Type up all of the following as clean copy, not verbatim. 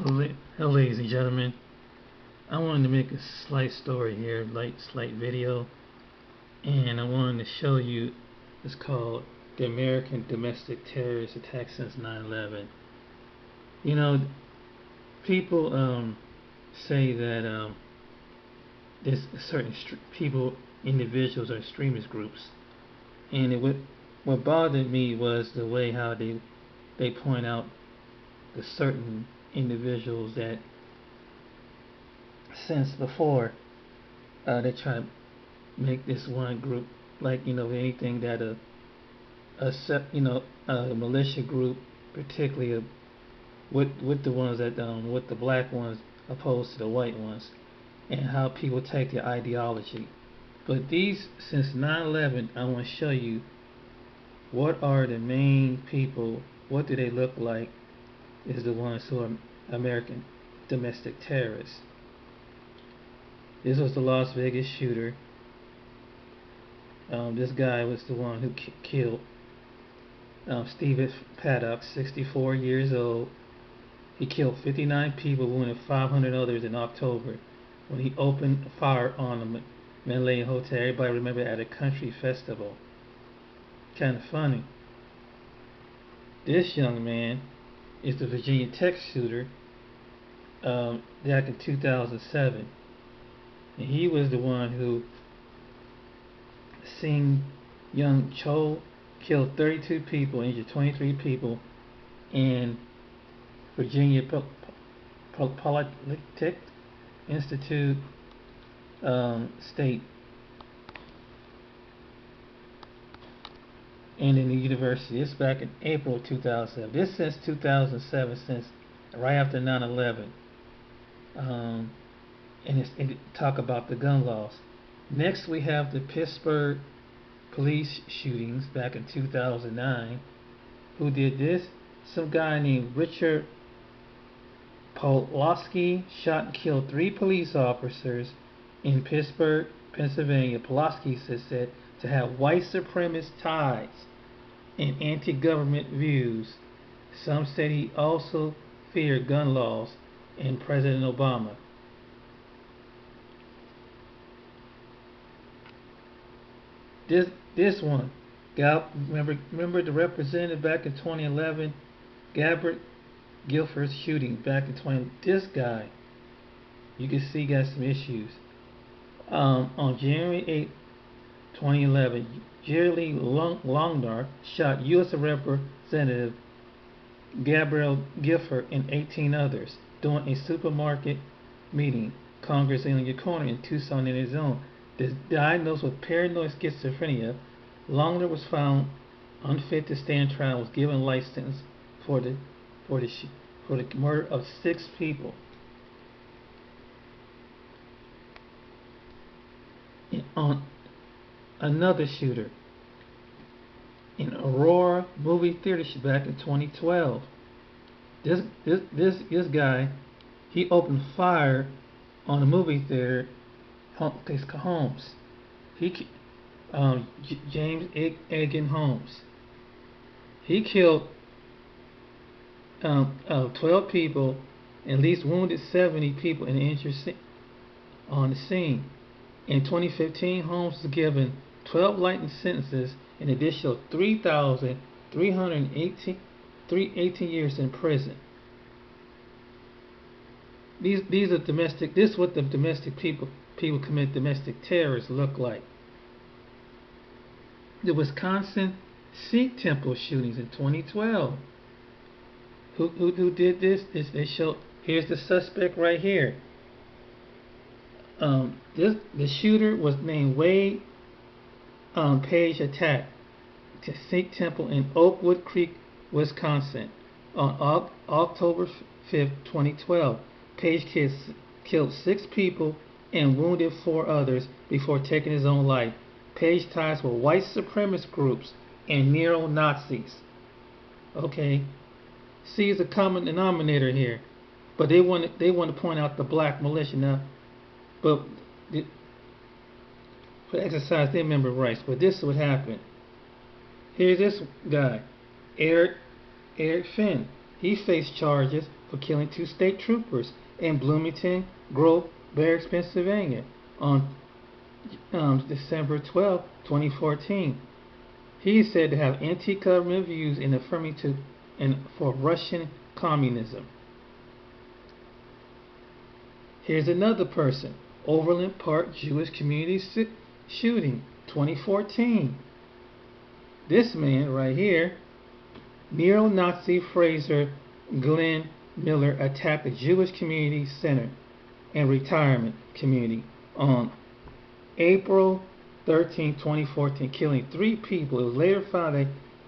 Hello, ladies and gentlemen. I wanted to make a slight story here, slight video, and I wanted to show you. It's called the American Domestic Terrorist Attack since 9/11. You know, people say that there's certain people, individuals, or extremist groups, and what bothered me was the way how they point out the certain individuals that since before they try to make this one group like anything that a militia group, particularly with the ones that with the black ones opposed to the white ones, and how people take their ideology. But these since 9/11, I want to show you what are the main people. What do they look like? Is the ones who are American domestic terrorists. This was the Las Vegas shooter. This guy was the one who killed Stephen Paddock, 64 years old. He killed 59 people, wounded 500 others in October when he opened fire on a Malay hotel. Everybody remember at a country festival. Kind of funny. This young man is the Virginia Tech shooter back in 2007. And he was the one who seen young Cho killed 32 people, injured 23 people in Virginia Polytechnic Institute State and in the university. This back in April 2007. This since 2007, since right after 9/11. And it talk about the gun laws. Next, we have the Pittsburgh police shootings back in 2009. Who did this? Some guy named Richard Pulaski shot and killed 3 police officers in Pittsburgh, Pennsylvania. Pulaski is said to have white supremacist ties and anti-government views. Some said he also feared gun laws and President Obama. This one, remember the representative back in 2011, Gabbard Guilford's shooting back in 20. This guy, you can see, got some issues. On January 8, 2011, Jerry Longdar shot U.S.A. Representative Gabrielle Guilford and 18 others during a supermarket meeting. Congress in your corner in Tucson, Arizona. Diagnosed with paranoid schizophrenia, Longdar was found unfit to stand trial. Was given life sentence for the murder of 6 people. On another shooter in Aurora movie theater back in 2012. This guy, he opened fire on a movie theater. Holmes. James Egan Holmes. He killed 12 people, and at least wounded 70 people and injured on the scene. In 2015, Holmes was given 12 life sentences and an additional 3,318 years in prison. These are domestic. This is what the domestic people commit domestic terrorists look like. The Wisconsin Sikh temple shootings in 2012. Who did this? They show. Here's the suspect right here. The shooter was named Wade Page. Attacked the Sikh temple in Oakwood Creek, Wisconsin, on October 5th, 2012. Page killed 6 people and wounded 4 others before taking his own life. Page ties with white supremacist groups and neo-Nazis. Okay, see, is a common denominator here, but they want to point out the black militia now, but for exercise their member rights. But this is what happened. Here's this guy, Eric Finn. He faced charges for killing two state troopers in Bloomington Grove Barracks, Pennsylvania on December 12, 2014. He is said to have anti-government views and affirming to and for Russian communism. Here's another person. Overland Park Jewish community shooting, 2014. This man right here, neo-Nazi Fraser Glenn Miller, attacked a Jewish community center and retirement community on April 13, 2014, killing 3 people. It was later found that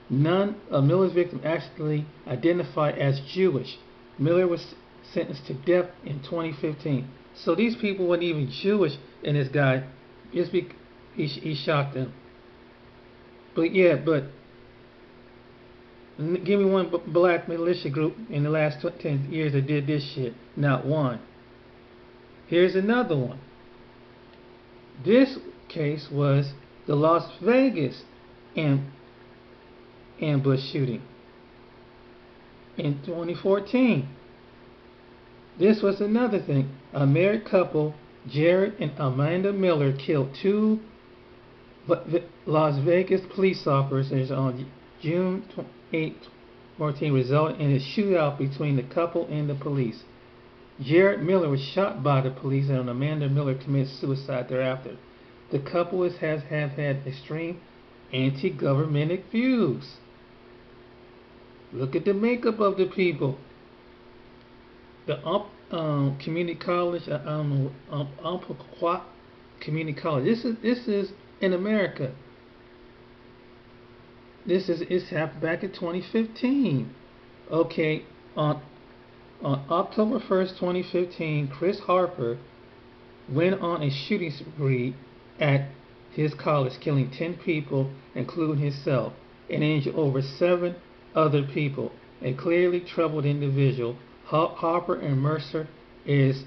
none of Miller's victims actually identified as Jewish. Miller was sentenced to death in 2015. So these people weren't even Jewish in this guy. Just he shot them. But give me one black militia group in the last 10 years that did this shit. Not one. Here's another one. This case was the Las Vegas ambush shooting in 2014. This was another thing. A married couple, Jared and Amanda Miller, killed 2 Las Vegas police officers on June 8, 2014, resulting in a shootout between the couple and the police. Jared Miller was shot by the police and Amanda Miller committed suicide thereafter. The couple have had extreme anti-government views. Look at the makeup of the people. The community college, Umpqua Community College. This is in America. It's happened back in 2015. Okay, on October 1st, 2015, Chris Harper went on a shooting spree at his college, killing 10 people, including himself, and injured over 7 other people. A clearly troubled individual, Harper and Mercer is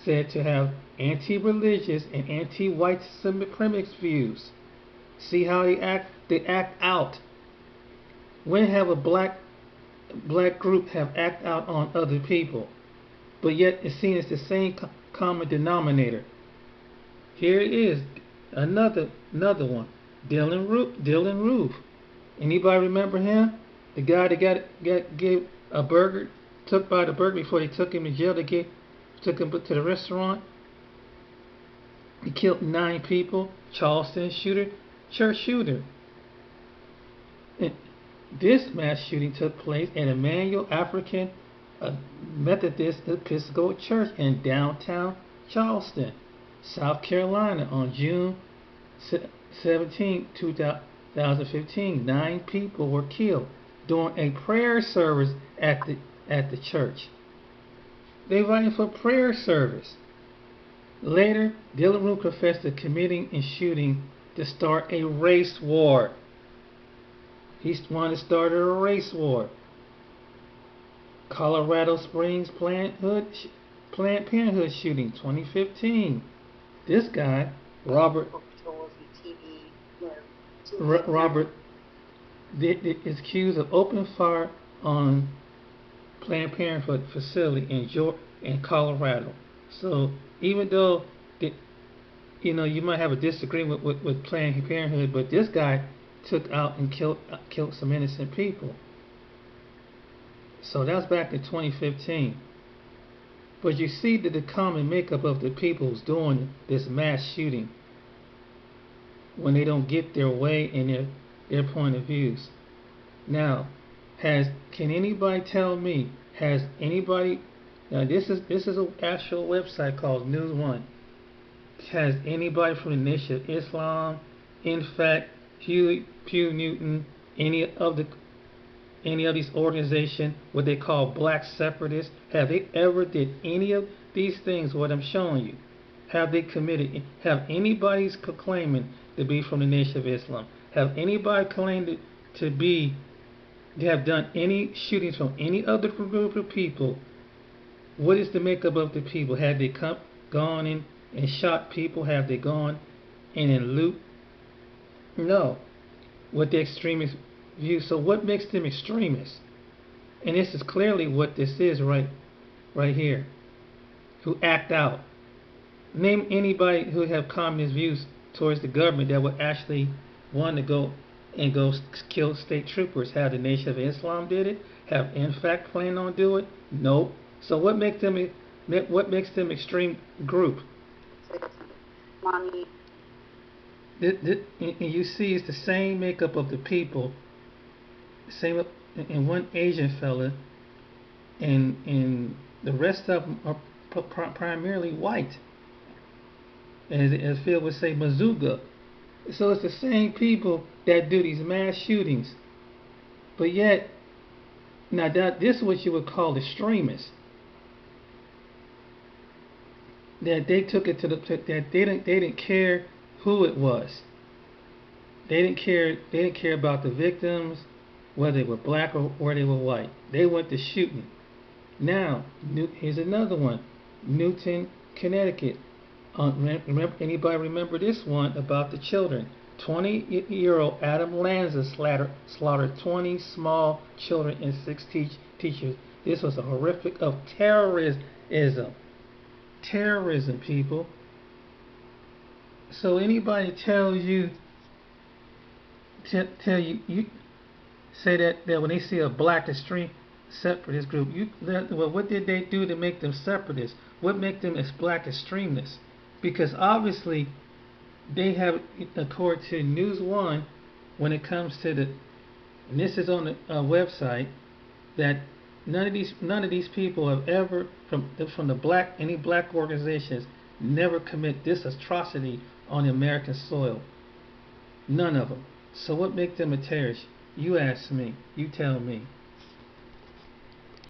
said to have anti-religious and anti-white supremacist views. See how they act out. When have a black group have act out on other people, but yet it's seen as the same common denominator. Here it is, another one. Dylan Roof. Anybody remember him? The guy that gave a burger, took by the burger before they took him to jail. Took him to the restaurant. He killed 9 people. Charleston shooter, church shooter. And this mass shooting took place at Emmanuel African Methodist Episcopal Church in downtown Charleston, South Carolina on June 17, 2015. 9 people were killed during a prayer service at the church. They invited for prayer service. Later, Dylan Roof confessed to committing and shooting to start a race war. He wanted to start a race war. Colorado Springs Planned Parenthood shooting, 2015. This guy, Robert is accused of opening fire on Planned Parenthood facility in Colorado. So even though you might have a disagreement with Planned Parenthood, but this guy took out and killed some innocent people. So that's back in 2015. But you see that the common makeup of the people who's doing this mass shooting when they don't get their way in their point of views. Now, can anybody tell me, has anybody, now this is an actual website called News One. Has anybody from the Nation of Islam, in fact, Pew Newton, any of these organizations, what they call black separatists, have they ever did any of these things what I'm showing you? Have they committed? Have anybody's claiming to be from the Nation of Islam? Have anybody claimed to have done any shootings from any other group of people? What is the makeup of the people? Have they gone in and shot people? Have they gone in and loot? No. What the extremist view. So what makes them extremists? And this is clearly what this is right here. Who act out. Name anybody who have communist views towards the government that would actually want to go kill state troopers. Have the Nation of Islam did it? Have in fact planned on do it? Nope. So what makes them extreme group? Money. And you see, it's the same makeup of the people. Same, and one Asian fella, and the rest of them are primarily white. As Phil would say, Mazuga. So it's the same people that do these mass shootings. But yet, now this is what you would call extremists. That they took it to that they didn't care who it was. They didn't care about the victims, whether they were black or they were white. They went to shooting. Now, here's another one. Newton, Connecticut. Anybody remember this one about the children? 20-year-old Adam Lanza slaughtered 20 small children and 6 teachers. This was a horrific of terrorism. Terrorism, people. So anybody tells you, tell you, you say that when they see a black extreme separatist group, well, what did they do to make them separatists? What make them as black extremists? Because obviously they have, according to News One, when it comes to and this is on the website, that none of these people have ever from any black organizations never commit this atrocity on American soil. None of them. So what makes them a terrorist? You ask me. You tell me.